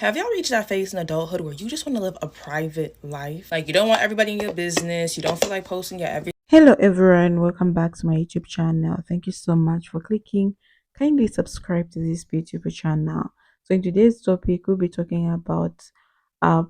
Have y'all reached that phase in adulthood where you just want to live a private life? Like, you don't want everybody in your business. You don't feel like posting your every. Hello everyone, welcome back to my YouTube channel. Thank you so much for clicking. Kindly subscribe to this YouTube channel. So in today's topic, we'll be talking about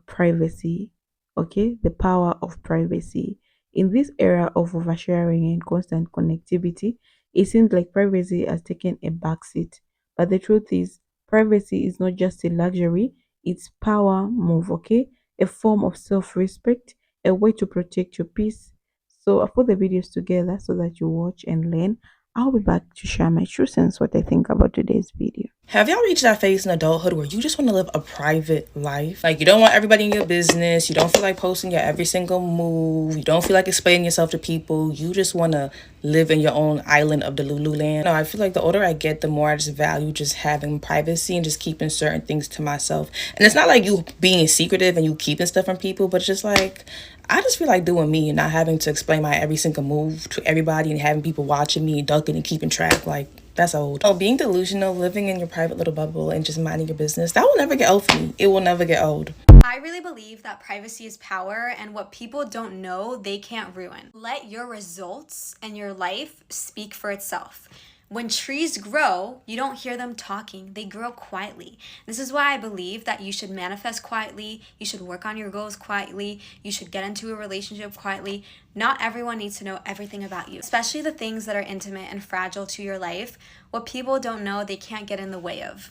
privacy. Okay, the power of privacy. In this era of oversharing and constant connectivity, it seems like privacy has taken a backseat. But the truth is, privacy is not just a luxury, it's power move, okay? A form of self-respect, a way to protect your peace. So I put the videos together so that you watch and learn. I'll be back to share my true sense what I think about today's video. Have y'all reached that phase in adulthood where you just want to live a private life? Like, you don't want everybody in your business. You don't feel like posting your every single move. You don't feel like explaining yourself to people. You just want to live in your own island of the Lululand. No, I feel like the older I get, the more I just value just having privacy and just keeping certain things to myself. And it's not like you being secretive and you keeping stuff from people, but it's just like, I just feel like doing me and not having to explain my every single move to everybody and having people watching me, ducking and keeping track. Like, that's old. Oh, being delusional, living in your private little bubble and just minding your business, that will never get old for me. It will never get old. I really believe that privacy is power, and what people don't know, they can't ruin. Let your results and your life speak for itself. When trees grow, you don't hear them talking. They grow quietly. This is why I believe that you should manifest quietly. You should work on your goals quietly. You should get into a relationship quietly. Not everyone needs to know everything about you, especially the things that are intimate and fragile to your life. What people don't know, they can't get in the way of.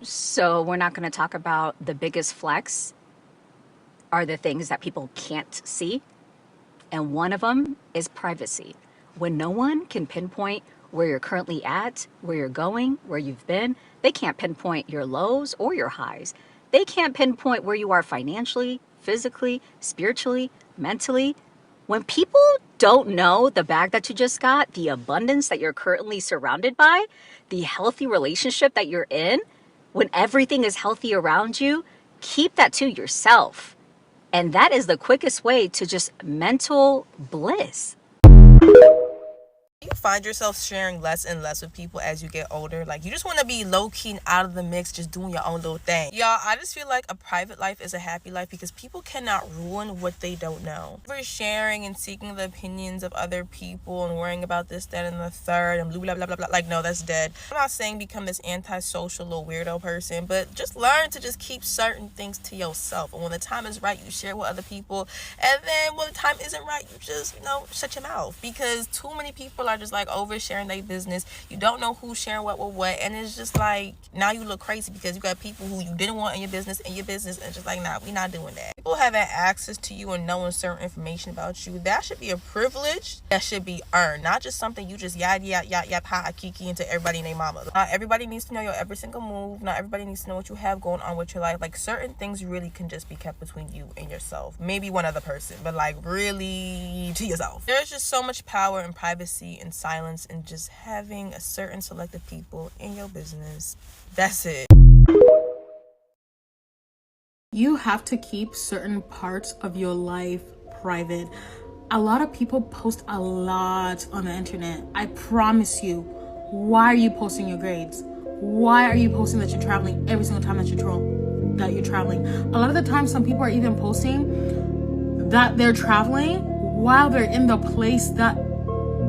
So we're not going to talk about the biggest flex are the things that people can't see. And one of them is privacy. When no one can pinpoint where you're currently at, where you're going, where you've been, they can't pinpoint your lows or your highs. They can't pinpoint where you are financially, physically, spiritually, mentally. When people don't know the bag that you just got, the abundance that you're currently surrounded by, the healthy relationship that you're in, when everything is healthy around you, keep that to yourself. And that is the quickest way to just mental bliss. You find yourself sharing less and less with people as you get older. Like, you just want to be low-key and out of the mix, just doing your own little thing. Y'all, I just feel like a private life is a happy life because people cannot ruin what they don't know. We're sharing and seeking the opinions of other people and worrying about this, that, and the third, and blah, blah, blah, blah, blah. Like, no, that's dead. I'm not saying become this antisocial little weirdo person, but just learn to just keep certain things to yourself. And when the time is right, you share with other people. And then when the time isn't right, you just, shut your mouth. Because too many people are just like oversharing their business. You don't know who's sharing what with what, and it's just like now you look crazy because you got people who you didn't want in your business, and just like, nah, we not doing that. People having access to you and knowing certain information about you, that should be a privilege that should be earned, not just something you just yada ha kiki into everybody and their mama. Not everybody needs to know your every single move. Not everybody needs to know what you have going on with your life. Like, certain things really can just be kept between you and yourself, maybe one other person, but like really to yourself. There's just so much power in privacy and silence and just having a certain selective people in your business. That's it. You have to keep certain parts of your life private. A lot of people post a lot on the internet. I promise you. Why are you posting your grades? Why are you posting that you're traveling every single time that you're traveling? A lot of the time, some people are even posting that they're traveling while they're in the place that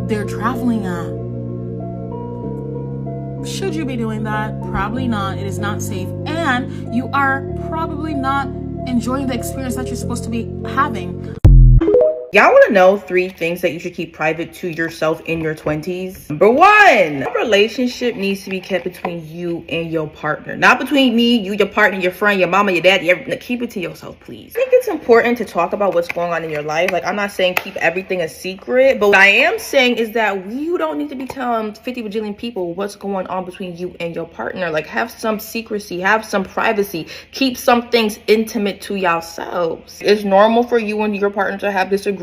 they're traveling at. Should you be doing that? Probably not. It is not safe, and you are probably not enjoying the experience that you're supposed to be having. Y'all want to know 3 things that you should keep private to yourself in your 20s? Number 1, a relationship needs to be kept between you and your partner. Not between me, you, your partner, your friend, your mama, your dad. Keep it to yourself, please. I think it's important to talk about what's going on in your life. Like, I'm not saying keep everything a secret, but what I am saying is that you don't need to be telling 50 bajillion people what's going on between you and your partner. Like, have some secrecy, have some privacy. Keep some things intimate to yourselves. It's normal for you and your partner to have disagreements,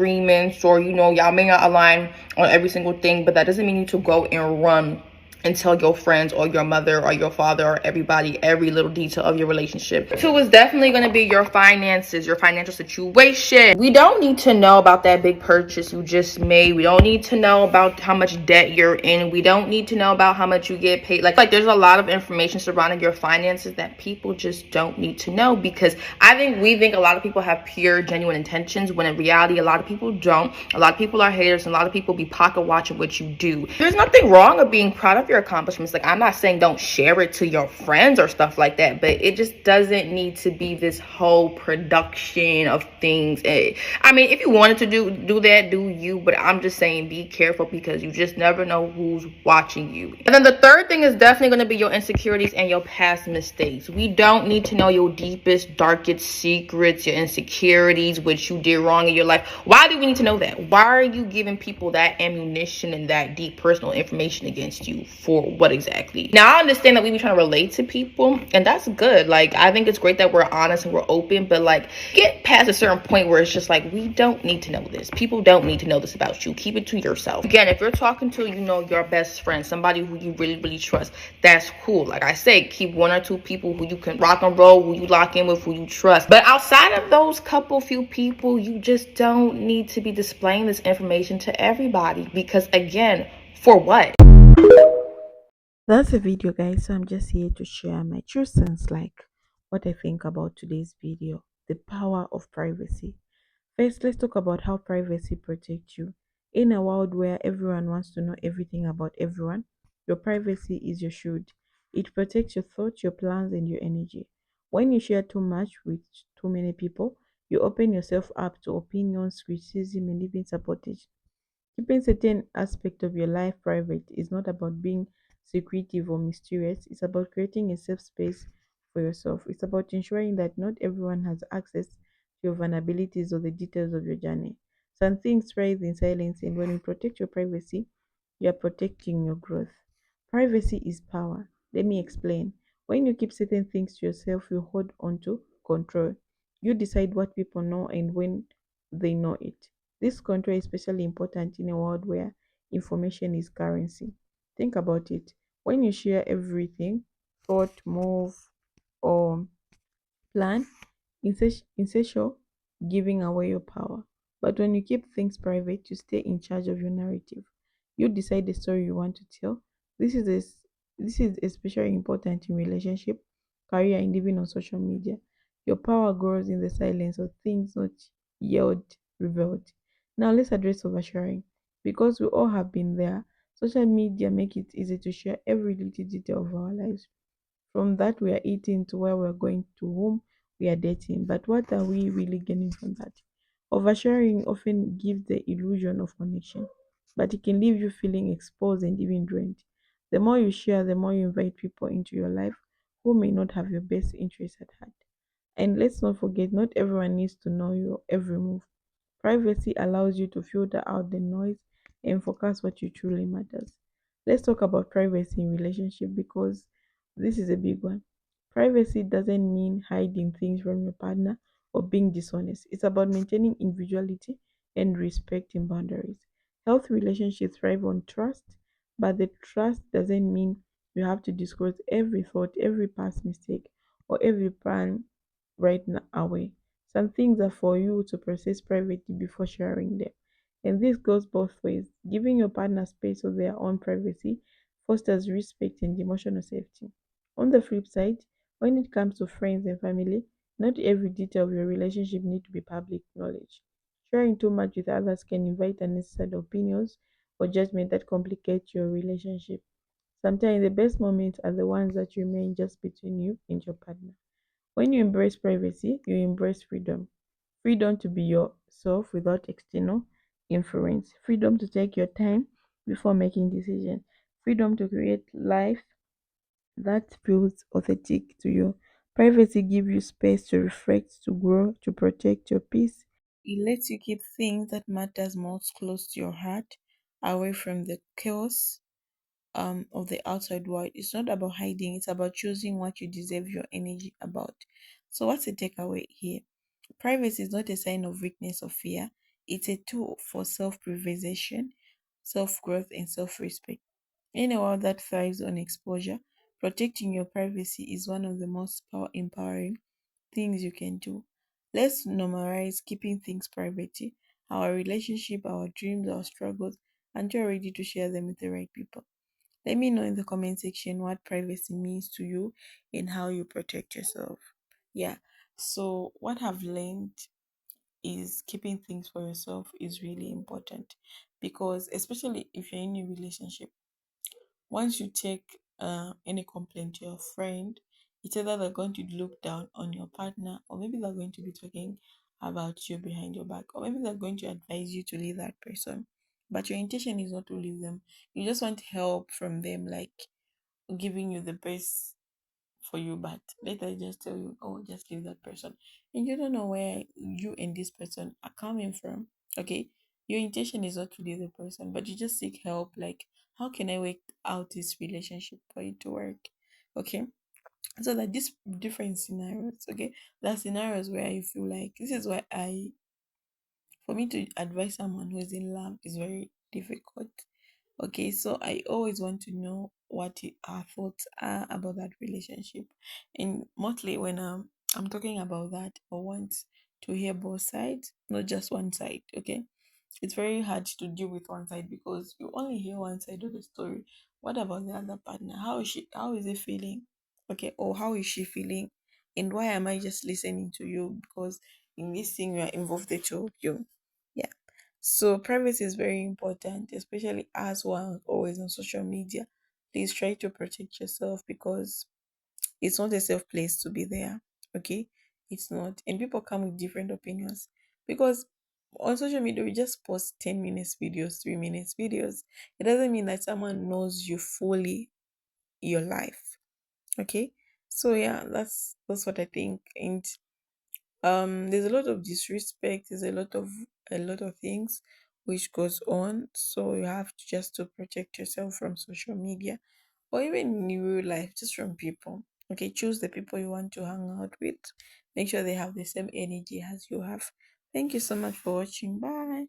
or y'all may not align on every single thing, but that doesn't mean you to go and run and tell your friends or your mother or your father or everybody every little detail of your relationship. Two is definitely going to be your finances, your financial situation. We don't need to know about that big purchase you just made. We don't need to know about how much debt you're in. We don't need to know about how much you get paid. Like there's a lot of information surrounding your finances that people just don't need to know, because we think a lot of people have pure, genuine intentions, when in reality, a lot of people don't. A lot of people are haters, and a lot of people be pocket watching what you do. There's nothing wrong with being proud of your accomplishments. Like, I'm not saying don't share it to your friends or stuff like that, but it just doesn't need to be this whole production of things. I mean, if you wanted to do that, do you, but I'm just saying be careful, because you just never know who's watching you. And then the third thing is definitely going to be your insecurities and your past mistakes. We don't need to know your deepest, darkest secrets, your insecurities, what you did wrong in your life. Why do we need to know that? Why are you giving people that ammunition and that deep personal information against you? For what exactly? Now, I understand that we be trying to relate to people, and that's good. Like, I think it's great that we're honest and we're open, but like, get past a certain point where it's just like, we don't need to know this. People don't need to know this about you. Keep it to yourself. Again, if you're talking to, your best friend, somebody who you really, really trust, that's cool. Like I say, keep one or two people who you can rock and roll, who you lock in with, who you trust. But outside of those few people, you just don't need to be displaying this information to everybody, because again, for what? That's a video, guys. So I'm just here to share my true sense, like what I think about today's video, the power of privacy. First, let's talk about how privacy protects you. In a world where everyone wants to know everything about everyone, your privacy is your shield. It protects your thoughts, your plans, and your energy. When you share too much with too many people, you open yourself up to opinions, criticism, and even sabotage. Keeping certain aspects of your life private is not about being secretive or mysterious. It's about creating a safe space for yourself. It's about ensuring that not everyone has access to your vulnerabilities or the details of your journey. Some things thrive in silence, and when you protect your privacy, you are protecting your growth. Privacy is power. Let me explain. When you keep certain things to yourself, you hold on to control. You decide what people know and when they know it. This control is especially important in a world where information is currency. Think about it. When you share everything, thought, move, or plan, essential, giving away your power. But when you keep things private, you stay in charge of your narrative. You decide the story you want to tell. This is this is especially important in relationship, career, and even on social media. Your power grows in the silence of things not yelled, revealed. Now let's address oversharing. Because we all have been there, social media make it easy to share every little detail of our lives, from that we are eating to where we're going to whom we are dating. But what are we really gaining from that? Oversharing often gives the illusion of connection, but it can leave you feeling exposed and even drained. The more you share, the more you invite people into your life who may not have your best interests at heart. And let's not forget, not everyone needs to know your every move. Privacy allows you to filter out the noise and focus what you truly matters. Let's talk about privacy in relationship, because this is a big one. Privacy doesn't mean hiding things from your partner or being dishonest. It's about maintaining individuality and respecting boundaries. Healthy relationships thrive on trust, but the trust doesn't mean you have to disclose every thought, every past mistake, or every plan right away. Some things are for you to process privately before sharing them. And this goes both ways. Giving your partner space of their own privacy fosters respect and emotional safety. On the flip side, when it comes to friends and family, not every detail of your relationship need to be public knowledge. Sharing too much with others can invite unnecessary opinions or judgment that complicate your relationship. Sometimes the best moments are the ones that remain just between you and your partner. When you embrace privacy, you embrace freedom. Freedom to be yourself without external influence. Freedom to take your time before making decisions. Freedom to create life that feels authentic to you. Privacy gives you space to reflect, to grow, to protect your peace. It lets you keep things that matters most close to your heart, away from the chaos of the outside world. It's not about hiding, it's about choosing what you deserve your energy about. So what's the takeaway here? Privacy is not a sign of weakness or fear. It's a tool for self-preservation, self-growth, and self-respect. In a world that thrives on exposure, protecting your privacy is one of the most empowering things you can do. Let's normalize keeping things private, our relationship, our dreams, our struggles, and you're ready to share them with the right people. Let me know in the comment section what privacy means to you and how you protect yourself. Yeah. So what I've learned is keeping things for yourself is really important, because especially if you're in a relationship, once you take any complaint to your friend, it's either they're going to look down on your partner, or maybe they're going to be talking about you behind your back, or maybe they're going to advise you to leave that person. But your intention is not to leave them. You just want help from them, like giving you the best for you, but later they just tell you, oh, just leave that person. And you don't know where you and this person are coming from. Okay. Your intention is not to leave the person, but you just seek help. Like, how can I work out this relationship for it to work? Okay. So that these different scenarios, okay, there are scenarios where you feel like this is why for me to advise someone who is in love is very difficult. Okay, so I always want to know what our thoughts are about that relationship. And mostly when I'm talking about that, I want to hear both sides, not just one side. Okay. It's very hard to deal with one side because you only hear one side of the story. What about the other partner? How is he feeling? Okay, or how is she feeling? And why am I just listening to you? Because in this thing you are involved the two of you. Yeah. So privacy is very important, especially as one always on social media. Please try to protect yourself because it's not a safe place to be there. Okay? It's not. And people come with different opinions. Because on social media, we just post 10 minutes videos, 3 minutes videos. It doesn't mean that someone knows you fully your life. Okay? So yeah, that's what I think. And there's a lot of disrespect, there's a lot of things which goes on. So you have to just to protect yourself from social media or even in real life, just from people. Okay, choose the people you want to hang out with. Make sure they have the same energy as you have. Thank you so much for watching. Bye.